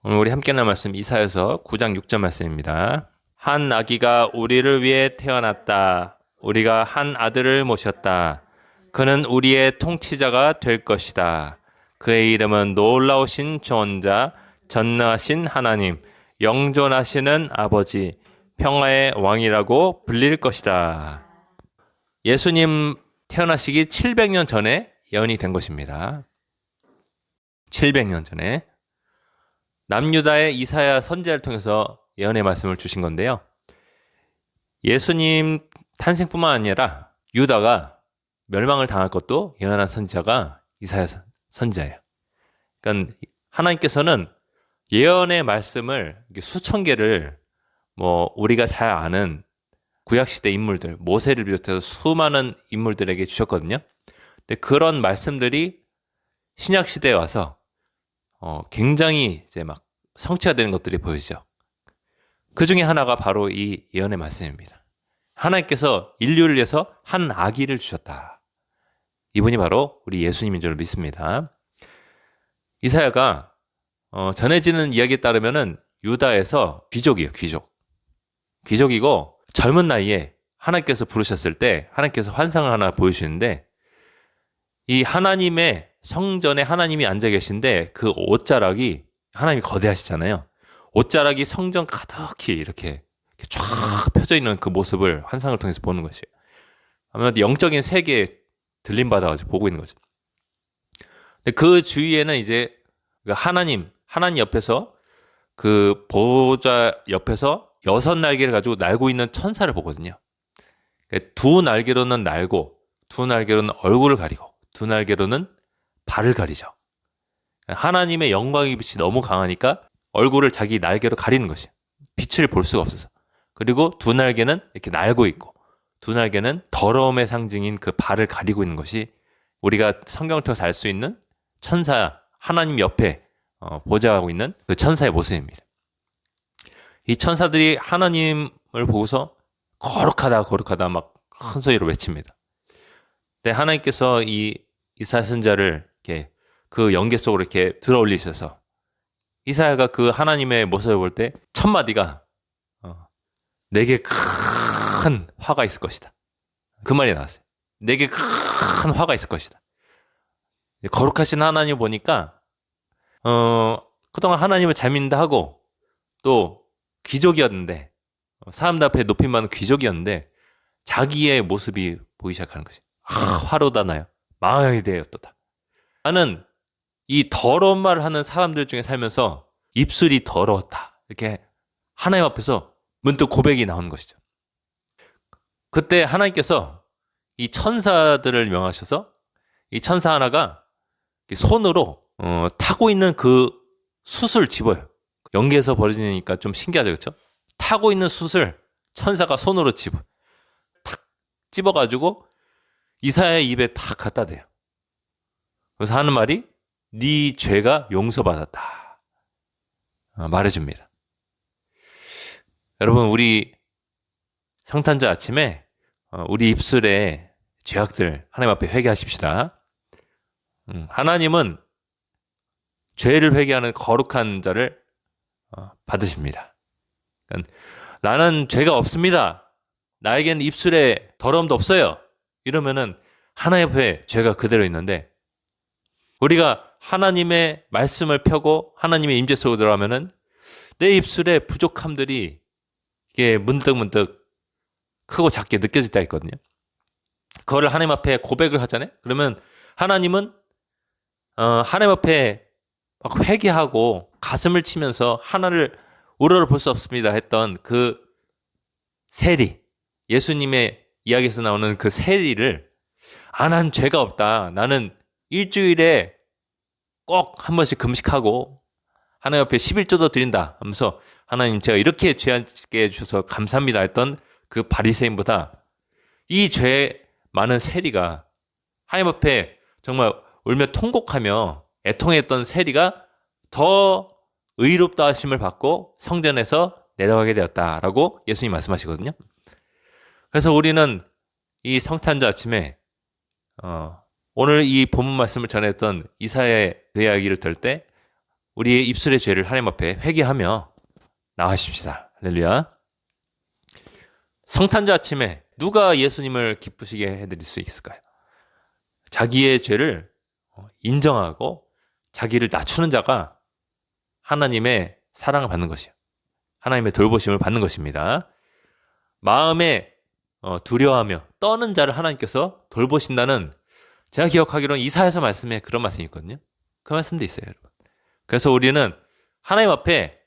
오늘 우리 함께 나눌 말씀 이사야서 9장 6절 말씀입니다. 한 아기가 우리를 위해 태어났다. 우리가 한 아들을 모셨다. 그는 우리의 통치자가 될 것이다. 그의 이름은 놀라우신 조언자, 전능하신 하나님, 영존하시는 아버지, 평화의 왕이라고 불릴 것이다. 예수님 태어나시기 700년 전에 예언이 된 것입니다. 700년 전에 남유다의 이사야 선지자를 통해서 예언의 말씀을 주신 건데요. 예수님 탄생뿐만 아니라 유다가 멸망을 당할 것도 예언한 선지자가 이사야 선지자예요. 그러니까 하나님께서는 예언의 말씀을 수천 개를 우리가 잘 아는 구약시대 인물들, 모세를 비롯해서 수많은 인물들에게 주셨거든요. 근데 그런 말씀들이 신약시대에 와서 굉장히 이제 막 성취가 되는 것들이 보이죠. 그 중에 하나가 바로 이 예언의 말씀입니다. 하나님께서 인류를 위해서 한 아기를 주셨다. 이분이 바로 우리 예수님인 줄 믿습니다. 이사야가 전해지는 이야기에 따르면은 유다에서 귀족이에요, 귀족이고 젊은 나이에 하나님께서 부르셨을 때 하나님께서 환상을 하나 보여주시는데 이 하나님의 성전에 하나님이 앉아 계신데 그 옷자락이 하나님이 거대하시잖아요. 옷자락이 성전 가득히 이렇게 쫙 펴져 있는 그 모습을 환상을 통해서 보는 것이에요. 아무래도 영적인 세계에 들림 받아가지고 보고 있는 거죠. 근데 그 주위에는 이제 하나님 옆에서 그 보호자 옆에서 6날개를 가지고 날고 있는 천사를 보거든요. 두 날개로는 날고, 두 날개로는 얼굴을 가리고, 두 날개로는 발을 가리죠. 하나님의 영광의 빛이 너무 강하니까 얼굴을 자기 날개로 가리는 것이에요. 빛을 볼 수가 없어서. 그리고 두 날개는 이렇게 날고 있고, 두 날개는 더러움의 상징인 그 발을 가리고 있는 것이 우리가 성경을 통해서 알 수 있는 천사, 하나님 옆에 보좌하고 있는 그 천사의 모습입니다. 이 천사들이 하나님을 보고서 거룩하다 막 큰 소리로 외칩니다. 근데 하나님께서 이 이사야 선지자를 이렇게 그 영계 속으로 이렇게 들어 올리셔서 이사야가 그 하나님의 모습을 볼 때 첫 마디가 내게 큰 화가 있을 것이다. 그 말이 나왔어요. 내게 큰 화가 있을 것이다. 거룩하신 하나님 보니까 그동안 하나님을 잘 믿는다 하고 또 귀족이었는데 사람들 앞에 높임받는 귀족이었는데 자기의 모습이 보이기 시작하는 것이 화로다 나요. 망하게 되어 또다. 나는 이 더러운 말을 하는 사람들 중에 살면서 입술이 더러웠다. 이렇게 하나님 앞에서 문득 고백이 나오는 것이죠. 그때 하나님께서 이 천사들을 명하셔서 이 천사 하나가 손으로 타고 있는 그 숯을 집어요. 연기에서 벌어지니까 좀 신기하죠, 그렇죠? 타고 있는 숯을 천사가 손으로 탁 집어가지고 이사야의 입에 탁 갖다 대요. 그래서 하는 말이 네 죄가 용서받았다 말해줍니다. 여러분, 우리 성탄절 아침에 우리 입술에 죄악들 하나님 앞에 회개하십시다. 하나님은 죄를 회개하는 거룩한 자를 받으십니다. 그러니까 나는 죄가 없습니다. 나에겐 입술에 더러움도 없어요. 이러면은 하나님 앞에 죄가 그대로 있는데 우리가 하나님의 말씀을 펴고 하나님의 임재 속으로 들어가면은 내 입술에 부족함들이 이게 문득문득 크고 작게 느껴질 때가 있거든요. 그거를 하나님 앞에 고백을 하잖아요. 그러면 하나님은 하나님 앞에 막 회개하고 가슴을 치면서 하나를 우러러 볼 수 없습니다 했던 그 세리, 예수님의 이야기에서 나오는 그 세리를 난 죄가 없다. 나는 일주일에 꼭 한 번씩 금식하고 하나님 앞에 11조도 드린다 하면서 하나님 제가 이렇게 죄악게 해주셔서 감사합니다 했던 그 바리새인보다 이 죄 많은 세리가 하나님 앞에 정말 울며 통곡하며 애통했던 세리가 더 의롭다 하심을 받고 성전에서 내려가게 되었다라고 예수님이 말씀하시거든요. 그래서 우리는 이 성탄절 아침에 오늘 이 본문 말씀을 전했던 이사야의 그 이야기를 들을 때 우리의 입술의 죄를 하나님 앞에 회개하며 나아가십시다. 할렐루야. 성탄절 아침에 누가 예수님을 기쁘시게 해드릴 수 있을까요? 자기의 죄를 인정하고 자기를 낮추는 자가 하나님의 사랑을 받는 것이에요. 하나님의 돌보심을 받는 것입니다. 마음에 두려워하며 떠는 자를 하나님께서 돌보신다는, 제가 기억하기로는 이사야서 말씀에 그런 말씀이 있거든요. 그 말씀도 있어요, 여러분. 그래서 우리는 하나님 앞에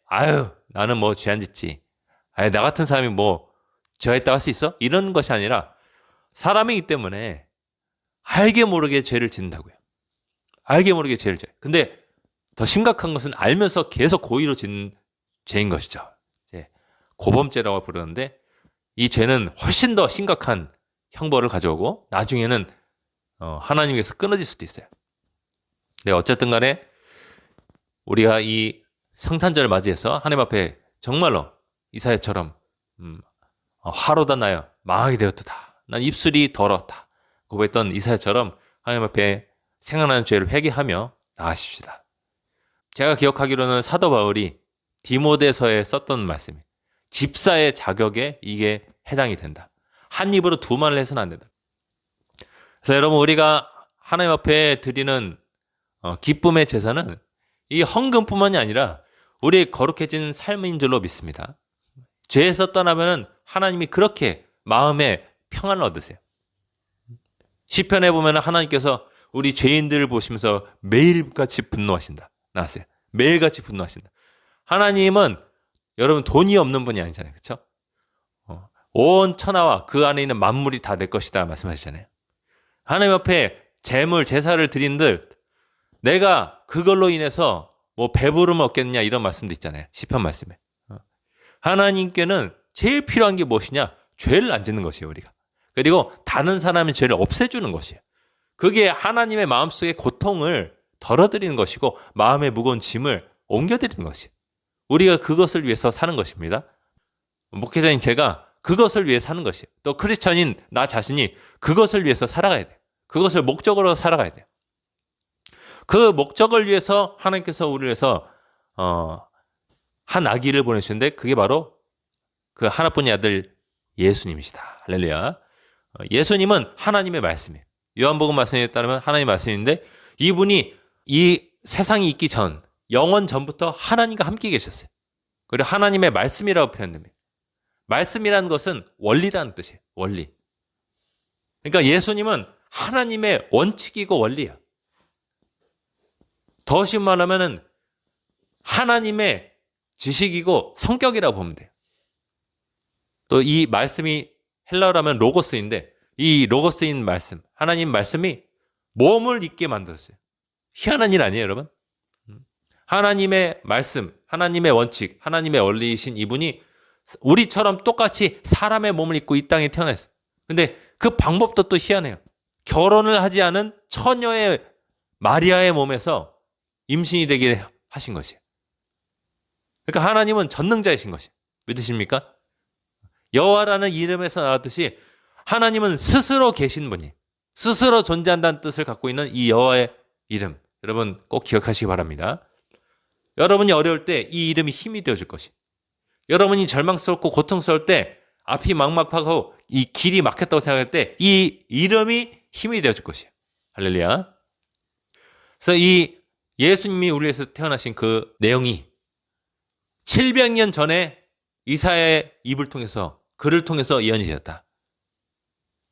나는 뭐 죄 안 짓지, 나 같은 사람이 뭐 죄했다고 할 수 있어? 이런 것이 아니라 사람이기 때문에 알게 모르게 죄를 짓는다고요. 알게 모르게 죄를 져요. 근데 더 심각한 것은 알면서 계속 고의로 짓는 죄인 것이죠. 고범죄라고 부르는데 이 죄는 훨씬 더 심각한 형벌을 가져오고 나중에는 하나님께서 끊어질 수도 있어요. 네, 어쨌든 간에 우리가 이 성탄절을 맞이해서 하나님 앞에 정말로 이사야처럼 화로다 나여 망하게 되었도다. 난 입술이 더러웠다. 고백했던 이사야처럼 하나님 앞에 생각나는 죄를 회개하며 나아가십시다. 제가 기억하기로는 사도 바울이 디모데서에 썼던 말씀이 집사의 자격에 이게 해당이 된다. 한 입으로 두 말을 해서는 안 된다. 그래서 여러분, 우리가 하나님 앞에 드리는 기쁨의 제사는 이 헌금뿐만이 아니라 우리의 거룩해진 삶인 줄로 믿습니다. 죄에서 떠나면 하나님이 그렇게 마음에 평안을 얻으세요. 시편에 보면 하나님께서 우리 죄인들을 보시면서 매일같이 분노하신다. 나왔어요. 매일같이 분노하신다. 하나님은 여러분 돈이 없는 분이 아니잖아요. 그렇죠? 온 천하와 그 안에 있는 만물이 다 내 것이다 말씀하시잖아요. 하나님 앞에 제물 제사를 드린들 내가 그걸로 인해서 뭐 배부름을 얻겠느냐 이런 말씀도 있잖아요. 시편 말씀에. 하나님께는 제일 필요한 게 무엇이냐? 죄를 안 짓는 것이에요, 우리가. 그리고 다른 사람의 죄를 없애주는 것이에요. 그게 하나님의 마음속의 고통을 덜어드리는 것이고 마음의 무거운 짐을 옮겨드리는 것이에요. 우리가 그것을 위해서 사는 것입니다. 목회자인 제가 그것을 위해 사는 것이에요. 또 크리스천인 나 자신이 그것을 위해서 살아가야 돼요. 그것을 목적으로 살아가야 돼요. 그 목적을 위해서 하나님께서 우리를 위해서 한 아기를 보내주셨는데 그게 바로 그 하나뿐인 아들 예수님이시다. 할렐루야. 예수님은 하나님의 말씀이에요. 요한복음 말씀에 따르면 하나님의 말씀인데 이분이 이 세상이 있기 전 영원 전부터 하나님과 함께 계셨어요. 그리고 하나님의 말씀이라고 표현됩니다. 말씀이라는 것은 원리라는 뜻이에요. 원리. 그러니까 예수님은 하나님의 원칙이고 원리야. 더 쉬운 말하면 하나님의 지식이고 성격이라고 보면 돼요. 또 이 말씀이 헬라어로 하면 로고스인데 이 로고스인 말씀, 하나님 말씀이 몸을 입게 만들었어요. 희한한 일 아니에요, 여러분? 하나님의 말씀, 하나님의 원칙, 하나님의 원리이신 이분이 우리처럼 똑같이 사람의 몸을 입고 이 땅에 태어났어요. 근데 그 방법도 또 희한해요. 결혼을 하지 않은 처녀의 마리아의 몸에서 임신이 되게 하신 것이에요. 그러니까 하나님은 전능자이신 것이에요. 믿으십니까? 여호와라는 이름에서 나왔듯이 하나님은 스스로 계신 분이 스스로 존재한다는 뜻을 갖고 있는 이 여호와의 이름, 여러분 꼭 기억하시기 바랍니다. 여러분이 어려울 때 이 이름이 힘이 되어줄 것이. 여러분이 절망스럽고 고통스러울 때 앞이 막막하고 이 길이 막혔다고 생각할 때 이 이름이 힘이 되어줄 것이에요. 할렐루야. 그래서 이 예수님이 우리 위해서 태어나신 그 내용이 700년 전에 이사야의 입을 통해서 그를 통해서 예언이 되었다.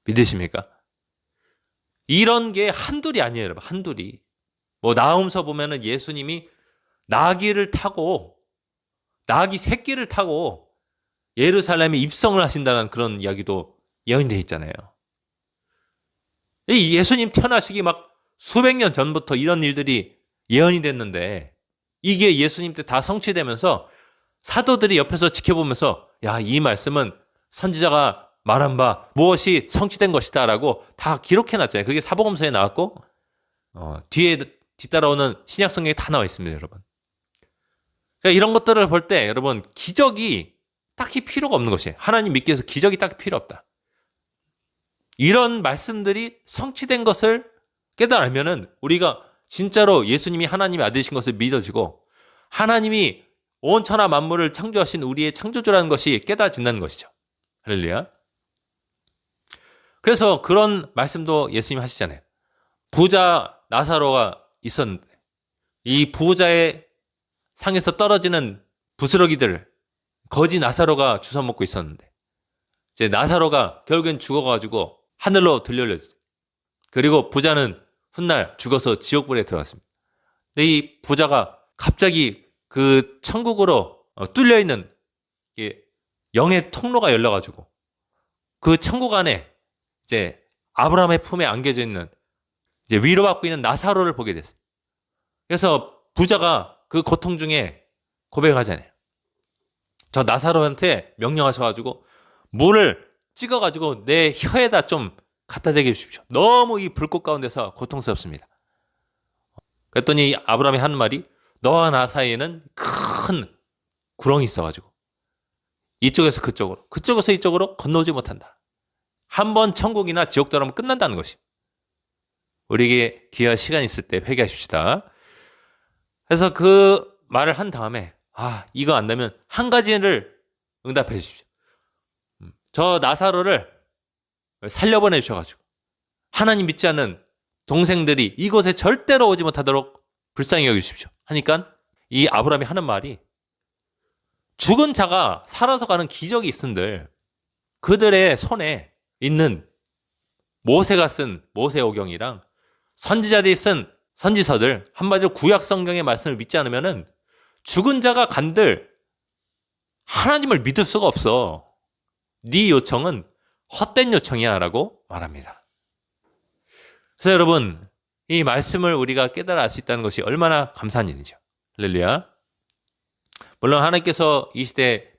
믿으십니까? 이런 게 한둘이 아니에요, 여러분. 한둘이. 뭐 나훔서 보면은 예수님이 나귀를 타고 나귀 새끼를 타고 예루살렘에 입성을 하신다는 그런 이야기도 예언되어 있잖아요. 이 예수님 태어나시기 막 수백 년 전부터 이런 일들이 예언이 됐는데 이게 예수님 때 다 성취되면서 사도들이 옆에서 지켜보면서 야, 이 말씀은 선지자가 말한 바 무엇이 성취된 것이다 라고 다 기록해놨잖아요. 그게 사복음서에 나왔고 뒤에 뒤따라오는 신약 성경에 다 나와 있습니다, 여러분. 그러니까 이런 것들을 볼 때 여러분 기적이 딱히 필요가 없는 것이에요. 하나님 믿기 위해서 기적이 딱히 필요 없다. 이런 말씀들이 성취된 것을 깨달으면은 우리가 진짜로 예수님이 하나님의 아들이신 것을 믿어지고 하나님이 온 천하 만물을 창조하신 우리의 창조주라는 것이 깨달아진다는 것이죠. 할렐루야. 그래서 그런 말씀도 예수님 하시잖아요. 부자 나사로가 있었는데 이 부자의 상에서 떨어지는 부스러기들 거지 나사로가 주워 먹고 있었는데 이제 나사로가 결국엔 죽어가지고 하늘로 들려올렸어요. 그리고 부자는 훗날 죽어서 지옥불에 들어갔습니다. 근데 이 부자가 갑자기 그 천국으로 뚫려 있는 영의 통로가 열려가지고 그 천국 안에 이제 아브라함의 품에 안겨져 있는 이제 위로받고 있는 나사로를 보게 됐어요. 그래서 부자가 그 고통 중에 고백하잖아요. 저 나사로한테 명령하셔가지고 물을 찍어가지고 내 혀에다 좀 갖다 대게 해주십시오. 너무 이 불꽃 가운데서 고통스럽습니다. 그랬더니 아브라함이 하는 말이 너와 나 사이에는 큰 구렁이 있어가지고 이쪽에서 그쪽으로 그쪽에서 이쪽으로 건너오지 못한다. 한번 천국이나 지옥 들어가면 끝난다는 것이. 우리에게 기회와 시간이 있을 때 회개하십시다. 그래서 그 말을 한 다음에 이거 안 되면 한 가지를 응답해 주십시오. 저 나사로를 살려보내 주셔가지고 하나님 믿지 않는 동생들이 이곳에 절대로 오지 못하도록 불쌍히 여기십시오. 하니까 이 아브라함이 하는 말이 죽은 자가 살아서 가는 기적이 있은들 그들의 손에 있는 모세가 쓴 모세오경이랑 선지자들이 쓴 선지서들 한마디로 구약 성경의 말씀을 믿지 않으면은 죽은 자가 간들 하나님을 믿을 수가 없어. 네 요청은 헛된 요청이야 라고 말합니다. 그래서 여러분 이 말씀을 우리가 깨달아 알 수 있다는 것이 얼마나 감사한 일이죠. 할렐루야. 물론 하나님께서 이 시대에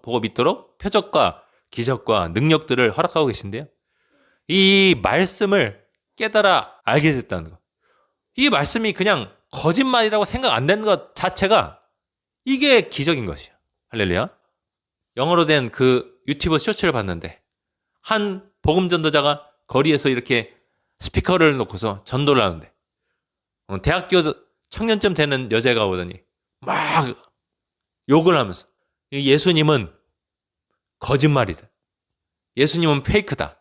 보고 믿도록 표적과 기적과 능력들을 허락하고 계신데요. 이 말씀을 깨달아 알게 됐다는 것. 이 말씀이 그냥 거짓말이라고 생각 안 되는 것 자체가 이게 기적인 것이에요. 할렐루야. 영어로 된 그 유튜브 쇼츠를 봤는데 한 복음 전도자가 거리에서 이렇게 스피커를 놓고서 전도를 하는데 대학교 청년쯤 되는 여자가 오더니 막 욕을 하면서 예수님은 거짓말이다. 예수님은 페이크다.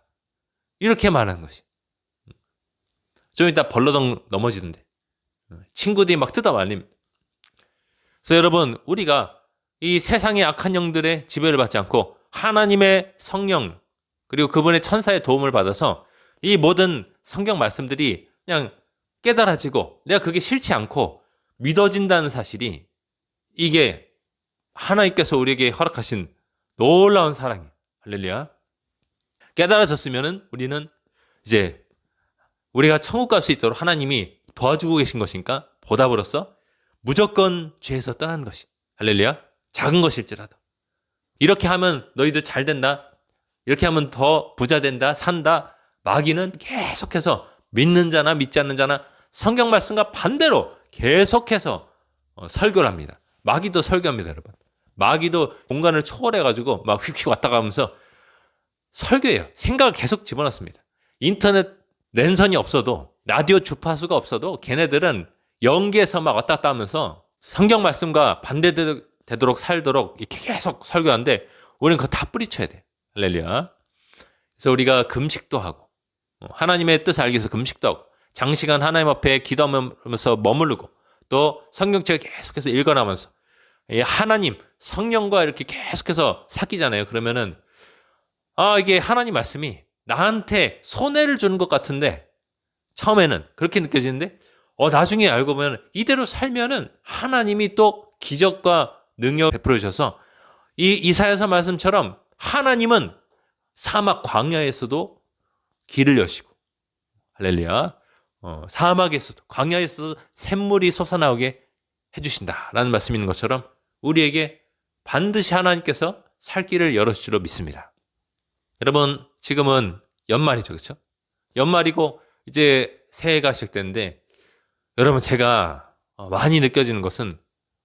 이렇게 말하는 것이. 좀 이따 벌러덩 넘어지던데. 친구들이 막 뜯어 말립니다. 그래서 여러분 우리가 이 세상의 악한 영들의 지배를 받지 않고 하나님의 성령 그리고 그분의 천사의 도움을 받아서 이 모든 성경 말씀들이 그냥 깨달아지고 내가 그게 싫지 않고 믿어진다는 사실이 이게 하나님께서 우리에게 허락하신 놀라운 사랑이에요. 할렐루야. 깨달아졌으면은 우리는 이제 우리가 천국 갈 수 있도록 하나님이 도와주고 계신 것이니까 보답으로써 무조건 죄에서 떠나는 것이. 할렐루야. 작은 것일지라도. 이렇게 하면 너희들 잘 된다. 이렇게 하면 더 부자 된다. 산다. 마귀는 계속해서 믿는 자나 믿지 않는 자나 성경 말씀과 반대로 계속해서 설교를 합니다. 마귀도 설교합니다, 여러분. 마귀도 공간을 초월해가지고 막 휙휙 왔다 가면서 설교해요. 생각을 계속 집어넣습니다. 인터넷 랜선이 없어도 라디오 주파수가 없어도 걔네들은 연계에서 막 왔다 갔다 하면서 성경 말씀과 반대되도록 살도록 이렇게 계속 설교하는데 우리는 그거 다 뿌리쳐야 돼. 할렐루야. 그래서 우리가 금식도 하고 하나님의 뜻을 알기 위해서 금식도 하고 장시간 하나님 앞에 기도하면서 머무르고 또 성경책을 계속해서 읽어나면서 하나님 성령과 이렇게 계속해서 사귀잖아요. 그러면은 이게 하나님 말씀이 나한테 손해를 주는 것 같은데 처음에는 그렇게 느껴지는데 나중에 알고 보면 이대로 살면은 하나님이 또 기적과 능력 베풀어 주셔서 이 이사야서 말씀처럼 하나님은 사막 광야에서도 길을 여시고 할렐루야. 사막에서도 광야에서도 샘물이 솟아나오게 해주신다라는 말씀이 있는 것처럼 우리에게 반드시 하나님께서 살 길을 열어줄 줄로 믿습니다. 여러분 지금은 연말이죠, 그렇죠? 연말이고 이제 새해가 시작되는데 여러분 제가 많이 느껴지는 것은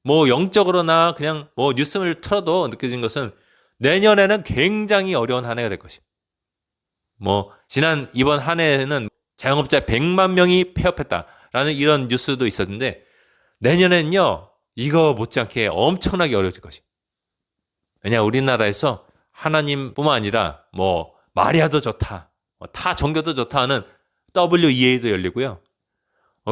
뭐 영적으로나 그냥 뭐 뉴스를 틀어도 느껴지는 것은 내년에는 굉장히 어려운 한 해가 될 것이에요. 뭐 이번 한 해에는 자영업자 100만 명이 폐업했다라는 이런 뉴스도 있었는데 내년에는요 이거 못지않게 엄청나게 어려워질 것이. 왜냐 우리나라에서 하나님뿐만 아니라 뭐 마리아도 좋다, 타 종교도 좋다 하는 WEA도 열리고요.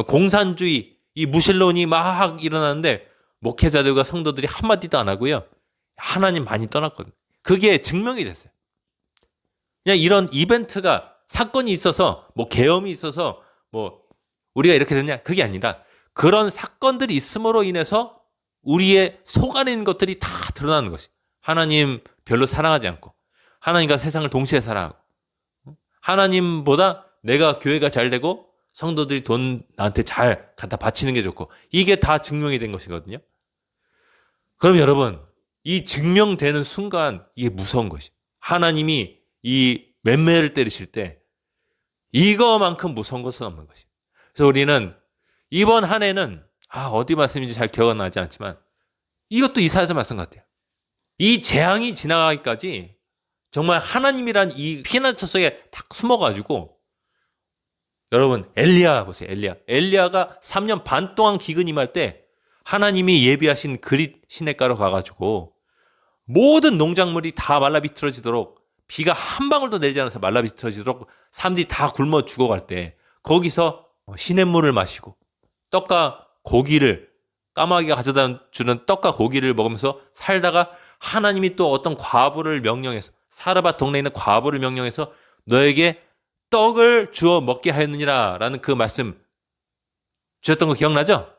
공산주의 이 무신론이 막 일어나는데 목회자들과 성도들이 한마디도 안 하고요. 하나님 많이 떠났거든요. 그게 증명이 됐어요. 그냥 이런 이벤트가 사건이 있어서 뭐 계엄이 있어서 뭐 우리가 이렇게 됐냐 그게 아니라 그런 사건들이 있음으로 인해서 우리의 속 안에 있는 것들이 다 드러나는 것이. 하나님 별로 사랑하지 않고 하나님과 세상을 동시에 사랑하고 하나님보다 내가 교회가 잘 되고 성도들이 돈 나한테 잘 갖다 바치는 게 좋고 이게 다 증명이 된 것이거든요. 그럼 여러분 이 증명되는 순간 이게 무서운 것이. 하나님이 이 맴매를 때리실 때 이거만큼 무서운 것은 없는 것이. 그래서 우리는 이번 한 해는 어디 말씀인지 잘 기억은 나지 않지만 이것도 이사야서 말씀 같아요. 이 재앙이 지나가기까지 정말 하나님이란 이 피난처 속에 딱 숨어가지고 여러분 엘리야 보세요. 엘리야가 3년 반 동안 기근 임할 때 하나님이 예비하신 그릿 시냇가로 가가지고 모든 농작물이 다 말라 비틀어지도록 비가 한 방울도 내리지 않아서 말라 비틀어지도록 사람들이 다 굶어 죽어갈 때 거기서 시냇물을 마시고 떡과 고기를 까마귀가 가져다 주는 떡과 고기를 먹으면서 살다가 하나님이 또 어떤 과부를 명령해서 사르밧 동네에 있는 과부를 명령해서 너에게 떡을 주어 먹게 하였느니라 라는 그 말씀 주셨던 거 기억나죠?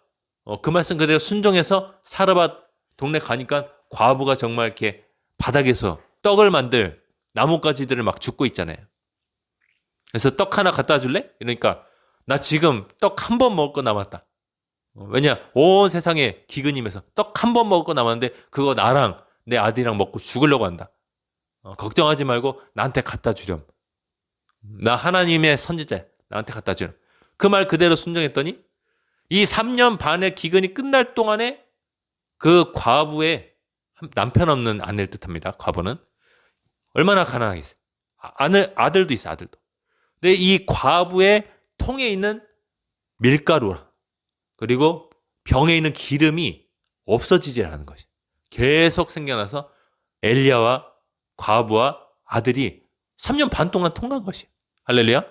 그 말씀 그대로 순종해서 사르밧 동네 가니까 과부가 정말 이렇게 바닥에서 떡을 만들 나뭇가지들을 막 줍고 있잖아요. 그래서 떡 하나 갖다 줄래? 이러니까 나 지금 떡 한 번 먹을 거 남았다. 왜냐 온 세상에 기근임에서 떡 한 번 먹을 거 남았는데 그거 나랑 내 아들이랑 먹고 죽으려고 한다. 걱정하지 말고 나한테 갖다 주렴. 나 하나님의 선지자 나한테 갖다 주렴. 그 말 그대로 순종했더니 이 3년 반의 기근이 끝날 동안에 그 과부의 남편 없는 아내를 뜻합니다. 과부는 얼마나 가난하겠어요. 아들도 있어 아들도. 근데 이 과부의 통에 있는 밀가루 그리고 병에 있는 기름이 없어지지 않는 것이 계속 생겨나서 엘리야와 과부와 아들이 3년 반 동안 통난 것이. 할렐루야.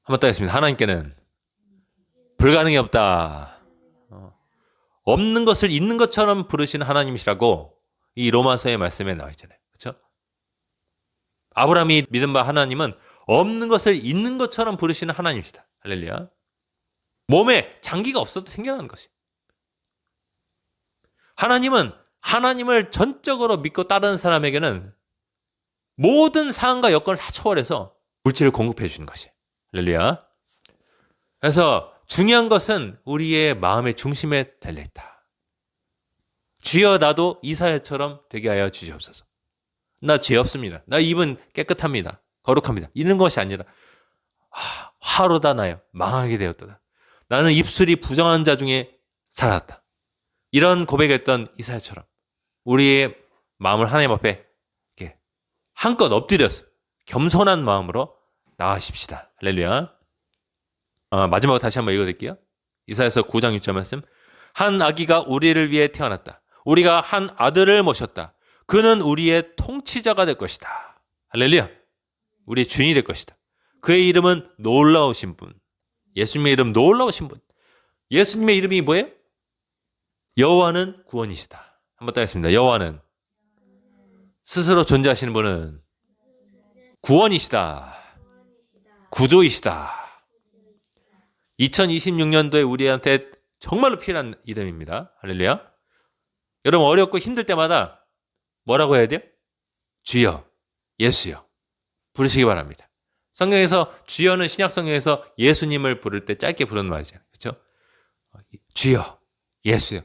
한번 따겠습니다. 하나님께는 불가능이 없다. 없는 것을 있는 것처럼 부르시는 하나님이시라고 이 로마서의 말씀에 나와 있잖아요. 그렇죠? 아브라함이 믿은 바 하나님은 없는 것을 있는 것처럼 부르시는 하나님이시다. 할렐루야. 몸에 장기가 없어도 생겨나는 것이. 하나님은 하나님을 전적으로 믿고 따르는 사람에게는 모든 상황과 여건을 다 초월해서 물질을 공급해 주는 것이. 할렐루야. 그래서 중요한 것은 우리의 마음의 중심에 달려있다. 주여 나도 이사야처럼 되게 하여 주시옵소서. 나 죄 없습니다. 나 입은 깨끗합니다. 거룩합니다. 이런 것이 아니라 화로다 나여 망하게 되었다. 나는 입술이 부정한 자 중에 살았다. 이런 고백했던 이사야처럼 우리의 마음을 하나님 앞에 이렇게 한껏 엎드려서 겸손한 마음으로 나아가십시다. 할렐루야. 마지막으로 다시 한번 읽어드릴게요. 이사야서 9장 6절 말씀. 한 아기가 우리를 위해 태어났다. 우리가 한 아들을 모셨다. 그는 우리의 통치자가 될 것이다. 할렐루야. 우리의 주인이 될 것이다. 그의 이름은 놀라우신 분. 예수님의 이름 놀라우신 분. 예수님의 이름이 뭐예요? 여호와는 구원이시다. 한번 따겠습니다. 여호와는 스스로 존재하시는 분은 구원이시다. 구조이시다. 2026년도에 우리한테 정말로 필요한 이름입니다. 할렐루야. 여러분 어렵고 힘들 때마다 뭐라고 해야 돼요? 주여, 예수여 부르시기 바랍니다. 성경에서 주여는 신약 성경에서 예수님을 부를 때 짧게 부르는 말이잖아요. 그렇죠? 주여, 예수여.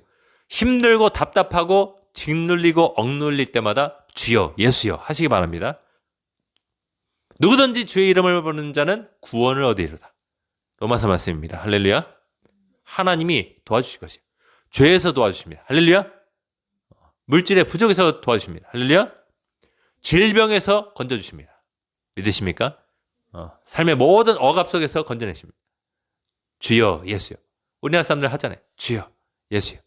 힘들고 답답하고 짓눌리고 억눌릴 때마다 주여, 예수여 하시기 바랍니다. 누구든지 주의 이름을 부르는 자는 구원을 얻으리로다. 로마서 말씀입니다. 할렐루야. 하나님이 도와주실 것이에요. 죄에서 도와주십니다. 할렐루야. 물질의 부족에서 도와주십니다. 할렐루야. 질병에서 건져주십니다. 믿으십니까? 삶의 모든 억압 속에서 건져내십니다. 주여 예수여. 우리나라 사람들 하잖아요. 주여 예수요.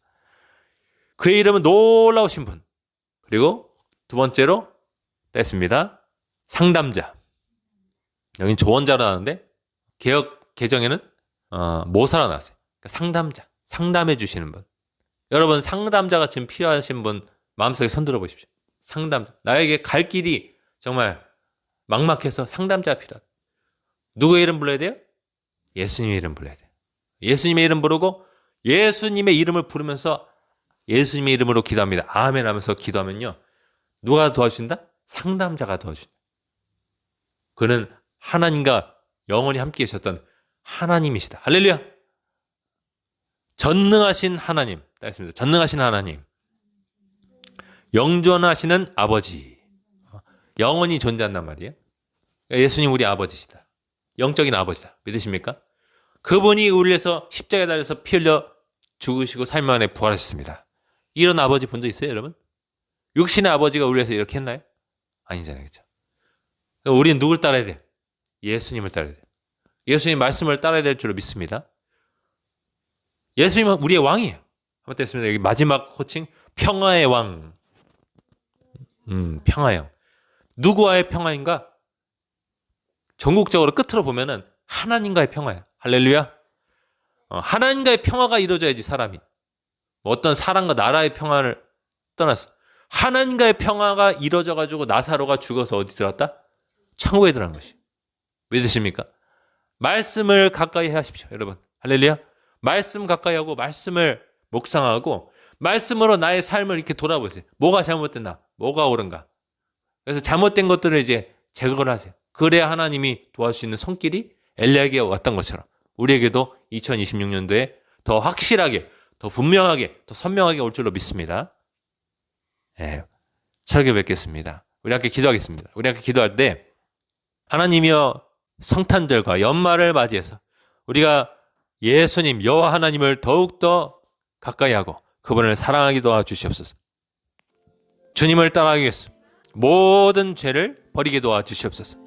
그의 이름은 놀라우신 분. 그리고 두 번째로 뗐습니다. 상담자. 여긴 조언자로 나오는데 개역 개정에는 모사로 나왔어요. 그러니까 상담자. 상담해 주시는 분. 여러분 상담자가 지금 필요하신 분 마음속에 손들어 보십시오. 상담자. 나에게 갈 길이 정말 막막해서 상담자가 필요하다. 누구의 이름 불러야 돼요? 예수님의 이름 불러야 돼요. 예수님의 이름 부르고 예수님의 이름을 부르면서 예수님의 이름으로 기도합니다. 아멘 하면서 기도하면요. 누가 도와주신다? 상담자가 도와준다. 그는 하나님과 영원히 함께 계셨던 하나님이시다. 할렐루야. 전능하신 하나님. 따겠습니다. 전능하신 하나님. 영존하시는 아버지. 영원히 존재한단 말이에요. 예수님 우리 아버지시다. 영적인 아버지다. 믿으십니까? 그분이 우리를 위해서 십자가에 달려서 피 흘려 죽으시고 3일 만에 부활하셨습니다. 이런 아버지 본 적 있어요, 여러분? 육신의 아버지가 우리를 위해서 이렇게 했나요? 아니잖아요. 그렇죠? 우리는 누굴 따라야 돼요? 예수님을 따라야 돼요. 예수님 말씀을 따라야 될 줄로 믿습니다. 예수님은 우리의 왕이에요. 한번 됐습니다. 여기 마지막 호칭 평화의 왕. 평화의 왕. 누구와의 평화인가? 전국적으로 끝으로 보면은 하나님과의 평화야. 할렐루야. 하나님과의 평화가 이루어져야지 사람이. 어떤 사람과 나라의 평화를 떠났어. 하나님과의 평화가 이루어져가지고 나사로가 죽어서 어디 들어갔다? 천국에 들어간 것이. 믿으십니까? 말씀을 가까이 하십시오, 여러분. 할렐루야. 말씀 가까이 하고 말씀을 묵상하고 말씀으로 나의 삶을 이렇게 돌아보세요. 뭐가 잘못됐나? 뭐가 옳은가? 그래서 잘못된 것들을 이제 제거를 하세요. 그래야 하나님이 도와줄 수 있는 손길이 엘리야에게 왔던 것처럼 우리에게도 2026년도에 더 확실하게, 더 분명하게, 더 선명하게 올 줄로 믿습니다. 네, 설교 뵙겠습니다. 우리 함께 기도하겠습니다. 우리 함께 기도할 때 하나님이여 성탄절과 연말을 맞이해서 우리가 예수님 여호와 하나님을 더욱더 가까이 하고 그분을 사랑하게 도와주시옵소서. 주님을 따라가기 위해서 모든 죄를 버리게 도와주시옵소서.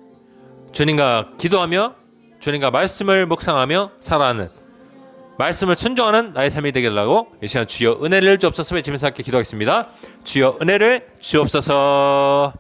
주님과 기도하며 주님과 말씀을 묵상하며 살아가는 말씀을 순종하는 나의 삶이 되게 하려고 이 시간 주여 은혜를 주옵소서 외치면서 함께 기도하겠습니다. 주여 은혜를 주옵소서.